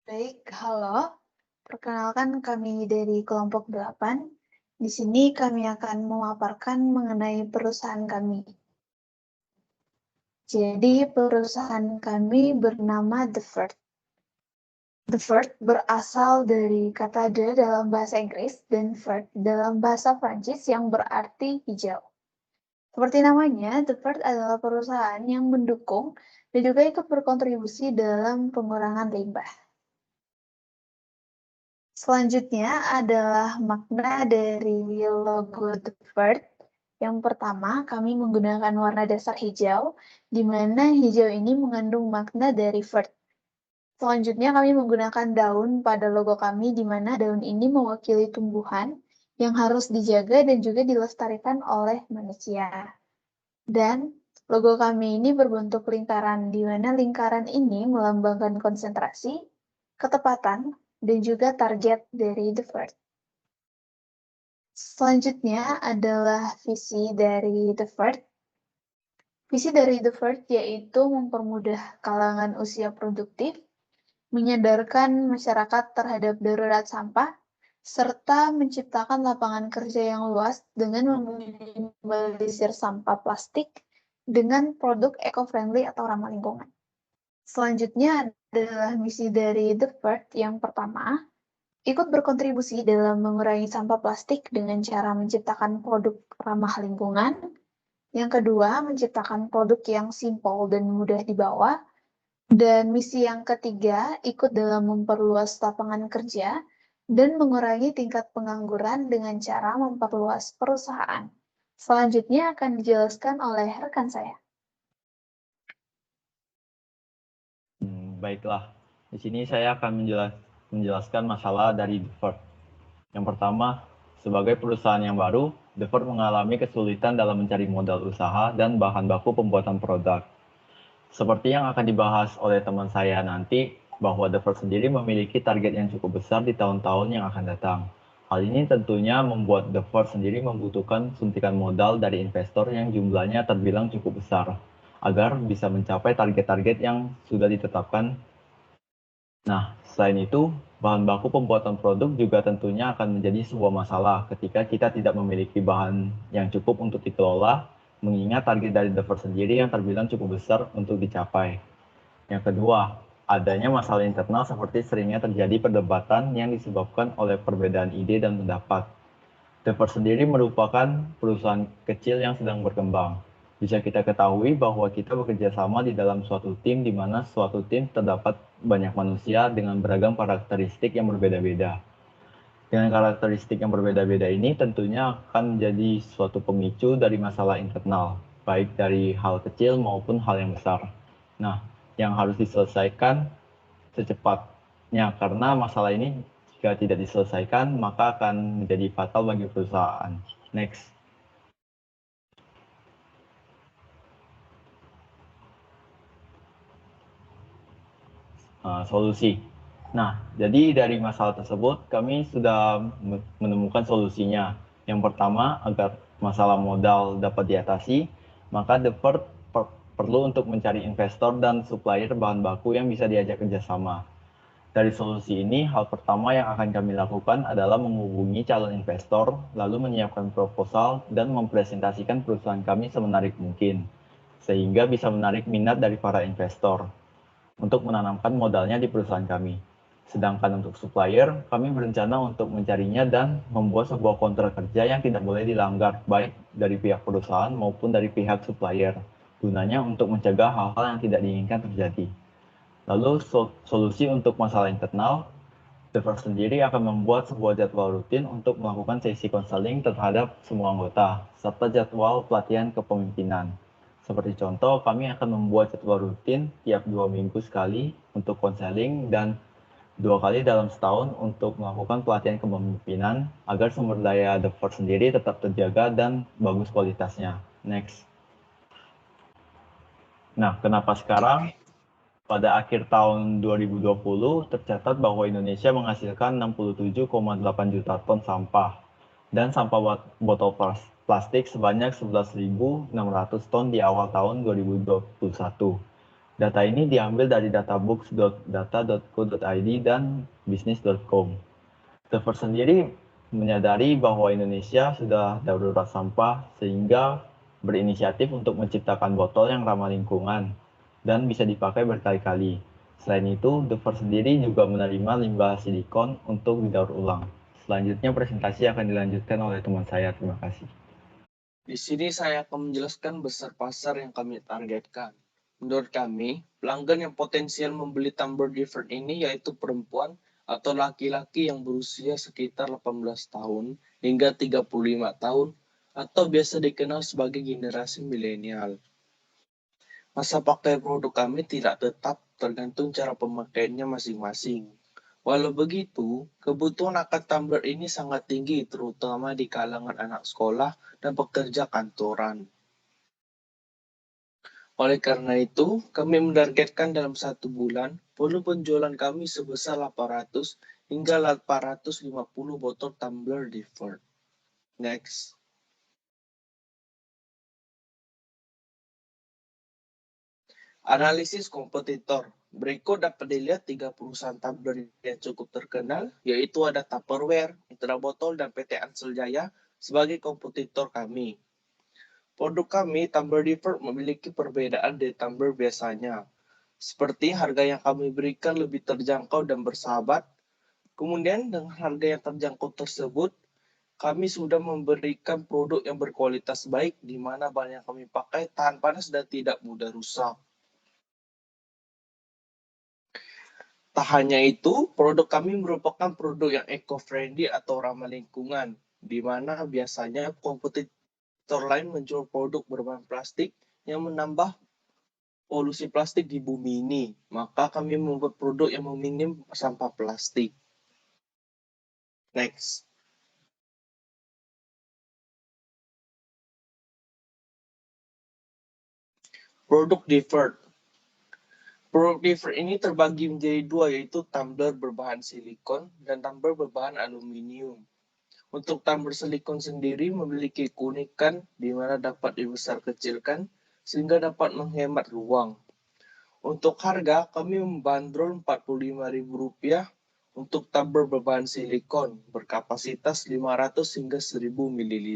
Baik, halo. Perkenalkan kami dari kelompok 8. Di sini kami akan memaparkan mengenai perusahaan kami. Jadi perusahaan kami bernama The Vert. The Vert berasal dari kata "the" dalam bahasa Inggris dan "vert" dalam bahasa Prancis yang berarti hijau. Seperti namanya, The Vert adalah perusahaan yang mendukung dan juga ikut berkontribusi dalam pengurangan limbah. Selanjutnya adalah makna dari logo The Vert. Yang pertama, kami menggunakan warna dasar hijau, di mana hijau ini mengandung makna dari vert. Selanjutnya, kami menggunakan daun pada logo kami, di mana daun ini mewakili tumbuhan yang harus dijaga dan juga dilestarikan oleh manusia. Dan logo kami ini berbentuk lingkaran, di mana lingkaran ini melambangkan konsentrasi, ketepatan, dan juga target dari The Vert. Selanjutnya adalah visi dari The Vert. Visi dari The Vert yaitu mempermudah kalangan usia produktif, menyadarkan masyarakat terhadap darurat sampah, serta menciptakan lapangan kerja yang luas dengan meminimalisir sampah plastik dengan produk eco-friendly atau ramah lingkungan. Selanjutnya adalah misi dari The Vert yang pertama, ikut berkontribusi dalam mengurangi sampah plastik dengan cara menciptakan produk ramah lingkungan. Yang kedua, menciptakan produk yang simpel dan mudah dibawa. Dan misi yang ketiga, ikut dalam memperluas lapangan kerja dan mengurangi tingkat pengangguran dengan cara memperluas perusahaan. Selanjutnya akan dijelaskan oleh rekan saya. Baiklah, di sini saya akan menjelaskan masalah dari The Vert. Yang pertama, sebagai perusahaan yang baru, The Vert mengalami kesulitan dalam mencari modal usaha dan bahan baku pembuatan produk. Seperti yang akan dibahas oleh teman saya nanti, bahwa The Vert sendiri memiliki target yang cukup besar di tahun-tahun yang akan datang. Hal ini tentunya membuat The Vert sendiri membutuhkan suntikan modal dari investor yang jumlahnya terbilang cukup besar, agar bisa mencapai target-target yang sudah ditetapkan. Nah, selain itu, bahan baku pembuatan produk juga tentunya akan menjadi sebuah masalah ketika kita tidak memiliki bahan yang cukup untuk dikelola, mengingat target dari The Vert sendiri yang terbilang cukup besar untuk dicapai. Yang kedua, adanya masalah internal seperti seringnya terjadi perdebatan yang disebabkan oleh perbedaan ide dan pendapat. The Vert sendiri merupakan perusahaan kecil yang sedang berkembang. Bisa kita ketahui bahwa kita bekerja sama di dalam suatu tim di mana suatu tim terdapat banyak manusia dengan beragam karakteristik yang berbeda-beda. Dengan karakteristik yang berbeda-beda ini tentunya akan menjadi suatu pemicu dari masalah internal, baik dari hal kecil maupun hal yang besar. Nah, yang harus diselesaikan secepatnya karena masalah ini jika tidak diselesaikan maka akan menjadi fatal bagi perusahaan. Next. Solusi. Nah, jadi dari masalah tersebut kami sudah menemukan solusinya. Yang pertama, agar masalah modal dapat diatasi, maka The Vert perlu untuk mencari investor dan supplier bahan baku yang bisa diajak kerjasama. Dari solusi ini, hal pertama yang akan kami lakukan adalah menghubungi calon investor, lalu menyiapkan proposal dan mempresentasikan perusahaan kami semenarik mungkin, sehingga bisa menarik minat dari para investor untuk menanamkan modalnya di perusahaan kami. Sedangkan untuk supplier, kami berencana untuk mencarinya dan membuat sebuah kontrak kerja yang tidak boleh dilanggar, baik dari pihak perusahaan maupun dari pihak supplier, gunanya untuk mencegah hal-hal yang tidak diinginkan terjadi. Lalu solusi untuk masalah internal, Dever sendiri akan membuat sebuah jadwal rutin untuk melakukan sesi konseling terhadap semua anggota, serta jadwal pelatihan kepemimpinan. Seperti contoh, kami akan membuat jadwal rutin tiap 2 minggu sekali untuk konseling dan 2 kali dalam setahun untuk melakukan pelatihan kepemimpinan agar sumber daya Dever sendiri tetap terjaga dan bagus kualitasnya. Next. Nah, kenapa sekarang? Pada akhir tahun 2020, tercatat bahwa Indonesia menghasilkan 67,8 juta ton sampah dan sampah botol plastik sebanyak 11.600 ton di awal tahun 2021. Data ini diambil dari databooks.data.co.id dan bisnis.com. The First sendiri menyadari bahwa Indonesia sudah darurat sampah sehingga berinisiatif untuk menciptakan botol yang ramah lingkungan dan bisa dipakai berkali-kali. Selain itu, The First sendiri juga menerima limbah silikon untuk didaur ulang. Selanjutnya presentasi akan dilanjutkan oleh teman saya. Terima kasih. Di sini saya akan menjelaskan besar pasar yang kami targetkan. Menurut kami, pelanggan yang potensial membeli tumbler different ini yaitu perempuan atau laki-laki yang berusia sekitar 18 tahun hingga 35 tahun atau biasa dikenal sebagai generasi milenial. Masa pakai produk kami tidak tetap, tergantung cara pemakaiannya masing-masing. Walau begitu, kebutuhan akan tumbler ini sangat tinggi terutama di kalangan anak sekolah dan pekerja kantoran. Oleh karena itu, kami menargetkan dalam 1 bulan, volume penjualan kami sebesar 800 hingga 850 botol tumbler different. Next. Analisis kompetitor. Berikut dapat dilihat 3 perusahaan tumbler yang cukup terkenal, yaitu ada Tupperware, Mitra Botol, dan PT Ansel Jaya sebagai kompetitor kami. Produk kami, tumbler different, memiliki perbedaan dari tumbler biasanya. Seperti harga yang kami berikan lebih terjangkau dan bersahabat. Kemudian dengan harga yang terjangkau tersebut, kami sudah memberikan produk yang berkualitas baik, di mana bahan yang kami pakai tahan panas dan tidak mudah rusak. Tak hanya itu, produk kami merupakan produk yang eco-friendly atau ramah lingkungan, di mana biasanya kompetitor lain menjual produk berbahan plastik yang menambah polusi plastik di bumi ini. Maka kami membuat produk yang meminim sampah plastik. Next. Produk different. Produk different ini terbagi menjadi 2, yaitu tumbler berbahan silikon dan tumbler berbahan aluminium. Untuk tumbler silikon sendiri memiliki keunikan di mana dapat dibesar kecilkan sehingga dapat menghemat ruang. Untuk harga, kami membandrol Rp45.000 untuk tumbler berbahan silikon berkapasitas 500 hingga 1000 ml.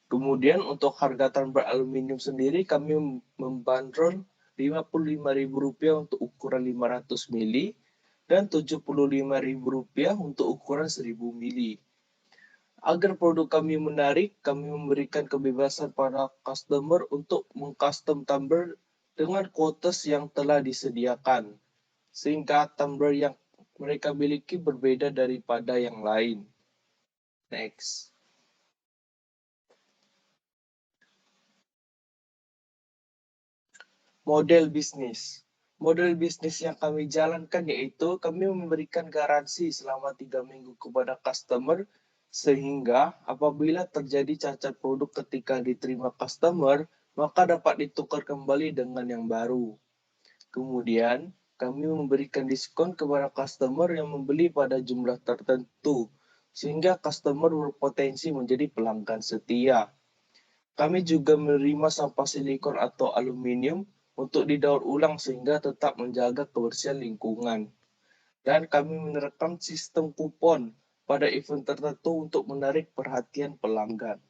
Kemudian untuk harga tumbler aluminium sendiri kami membandrol Rp55.000 untuk ukuran 500 ml dan Rp75.000 untuk ukuran 1000 ml. Agar produk kami menarik, kami memberikan kebebasan para customer untuk mengcustom tumbler dengan quotes yang telah disediakan, sehingga tumbler yang mereka miliki berbeda daripada yang lain. Next. Model bisnis. Model bisnis yang kami jalankan yaitu kami memberikan garansi selama 3 minggu kepada customer, sehingga apabila terjadi cacat produk ketika diterima customer, maka dapat ditukar kembali dengan yang baru. Kemudian, kami memberikan diskon kepada customer yang membeli pada jumlah tertentu, sehingga customer berpotensi menjadi pelanggan setia. Kami juga menerima sampah silikon atau aluminium untuk didaur ulang sehingga tetap menjaga kebersihan lingkungan. Dan kami menerapkan sistem kupon pada event tertentu untuk menarik perhatian pelanggan.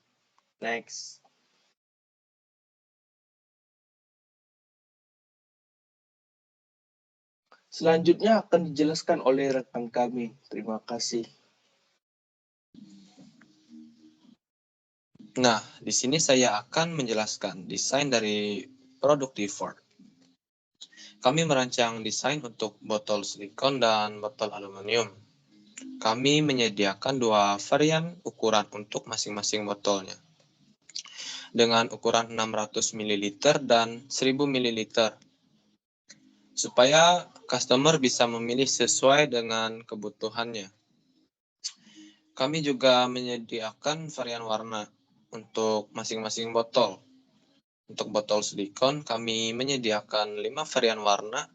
Next. Selanjutnya akan dijelaskan oleh rekan kami. Terima kasih. Nah, di sini saya akan menjelaskan desain dari produk different. Kami merancang desain untuk botol silikon dan botol aluminium. Kami menyediakan 2 varian ukuran untuk masing-masing botolnya, dengan ukuran 600 ml dan 1000 ml, supaya customer bisa memilih sesuai dengan kebutuhannya. Kami juga menyediakan varian warna untuk masing-masing botol. Untuk botol silikon, kami menyediakan 5 varian warna,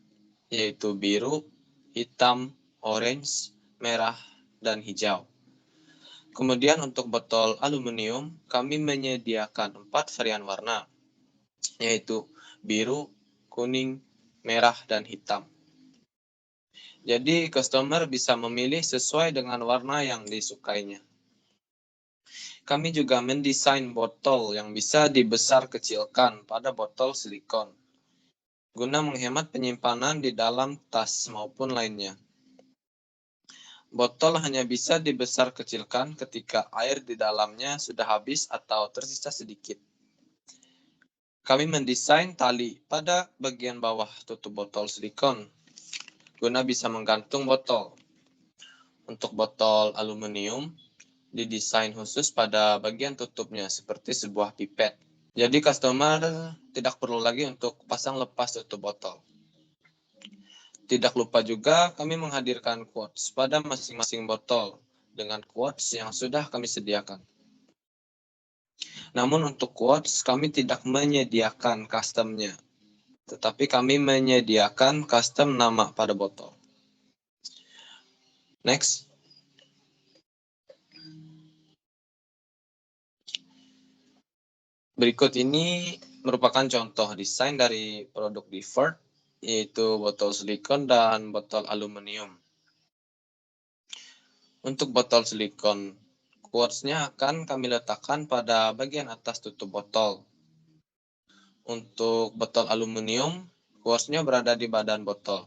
yaitu biru, hitam, orange, merah, dan hijau. Kemudian untuk botol aluminium, kami menyediakan 4 varian warna, yaitu biru, kuning, merah, dan hitam. Jadi, customer bisa memilih sesuai dengan warna yang disukainya. Kami juga mendesain botol yang bisa dibesar-kecilkan pada botol silikon, guna menghemat penyimpanan di dalam tas maupun lainnya. Botol hanya bisa dibesar-kecilkan ketika air di dalamnya sudah habis atau tersisa sedikit. Kami mendesain tali pada bagian bawah tutup botol silikon, guna bisa menggantung botol. Untuk botol aluminium, didesain khusus pada bagian tutupnya seperti sebuah pipet. Jadi customer tidak perlu lagi untuk pasang lepas tutup botol. Tidak lupa juga kami menghadirkan quotes pada masing-masing botol dengan quotes yang sudah kami sediakan. Namun untuk quotes kami tidak menyediakan custom-nya, tetapi kami menyediakan custom nama pada botol. Next. Berikut ini merupakan contoh desain dari produk Divert, yaitu botol silikon dan botol aluminium. Untuk botol silikon, quotes-nya akan kami letakkan pada bagian atas tutup botol. Untuk botol aluminium, quotes-nya berada di badan botol.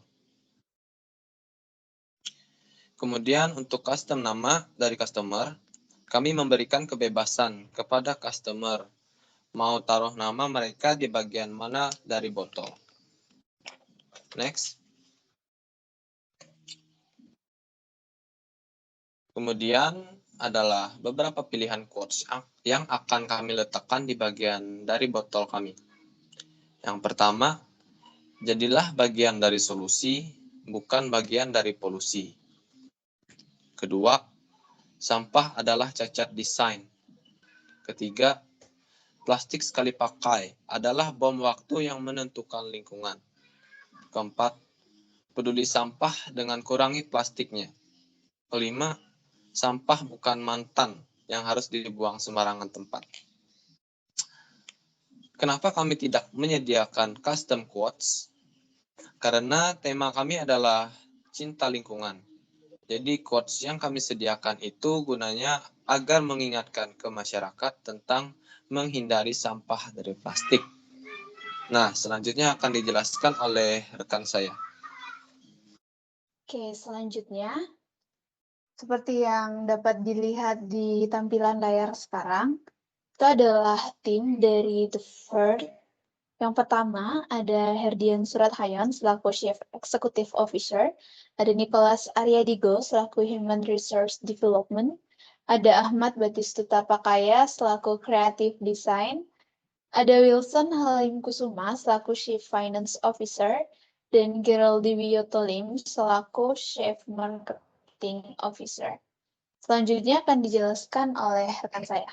Kemudian untuk custom nama dari customer, kami memberikan kebebasan kepada customer mau taruh nama mereka di bagian mana dari botol. Next. Kemudian adalah beberapa pilihan quotes yang akan kami letakkan di bagian dari botol kami. Yang pertama, jadilah bagian dari solusi, bukan bagian dari polusi. Kedua, sampah adalah cacat desain. Ketiga, plastik sekali pakai adalah bom waktu yang menentukan lingkungan. Keempat, peduli sampah dengan kurangi plastiknya. Kelima, sampah bukan mantan yang harus dibuang sembarangan tempat. Kenapa kami tidak menyediakan custom quotes? Karena tema kami adalah cinta lingkungan. Jadi quotes yang kami sediakan itu gunanya agar mengingatkan ke masyarakat tentang menghindari sampah dari plastik. Nah, selanjutnya akan dijelaskan oleh rekan saya. Oke, selanjutnya, seperti yang dapat dilihat di tampilan layar sekarang, itu adalah tim dari The First. Yang pertama ada Herdian Surathayon selaku Chief Executive Officer, ada Nicholas Aryadigo selaku Human Resource Development, ada Ahmad Batistuta Pakaya selaku Creative Design, ada Wilson Halim Kusuma selaku Chief Finance Officer, dan Geraldi Wiyotolim selaku Chief Marketing Officer. Selanjutnya akan dijelaskan oleh rekan saya.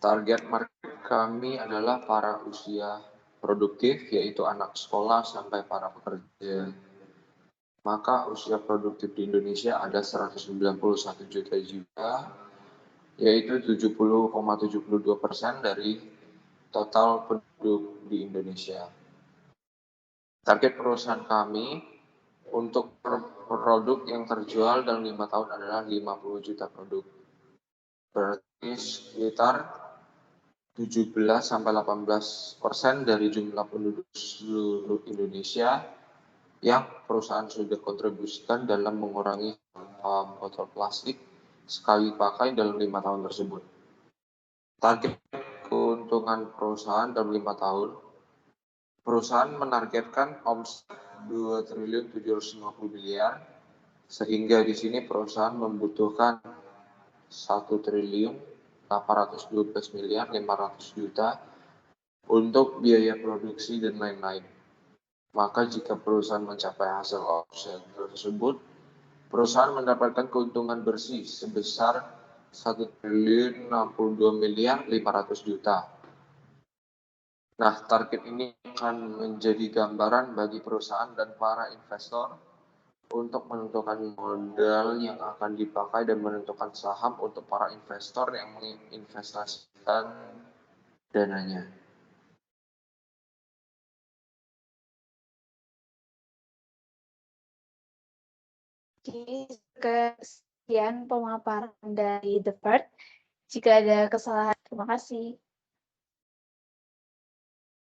Target market kami adalah para usia produktif, yaitu anak sekolah sampai para pekerja. Maka usia produktif di Indonesia ada 191 juta jiwa, yaitu 70,72% dari total penduduk di Indonesia. Target perusahaan kami untuk produk yang terjual dalam 5 tahun adalah 50 juta produk. Berarti sekitar 17-18% dari jumlah penduduk seluruh Indonesia yang perusahaan sudah kontribusikan dalam mengurangi sampah botol plastik sekali pakai dalam 5 tahun tersebut. Target keuntungan perusahaan dalam 5 tahun, perusahaan menargetkan omset 2.750 miliar, sehingga di sini perusahaan membutuhkan 1.812 miliar 500 juta untuk biaya produksi dan lain-lain. Maka jika perusahaan mencapai hasil omset tersebut, perusahaan mendapatkan keuntungan bersih sebesar 1.062 miliar 500 juta. Nah, target ini akan menjadi gambaran bagi perusahaan dan para investor untuk menentukan modal yang akan dipakai dan menentukan saham untuk para investor yang menginvestasikan dananya. Oke, sekian pemaparan dari The First. Jika ada kesalahan, terima kasih.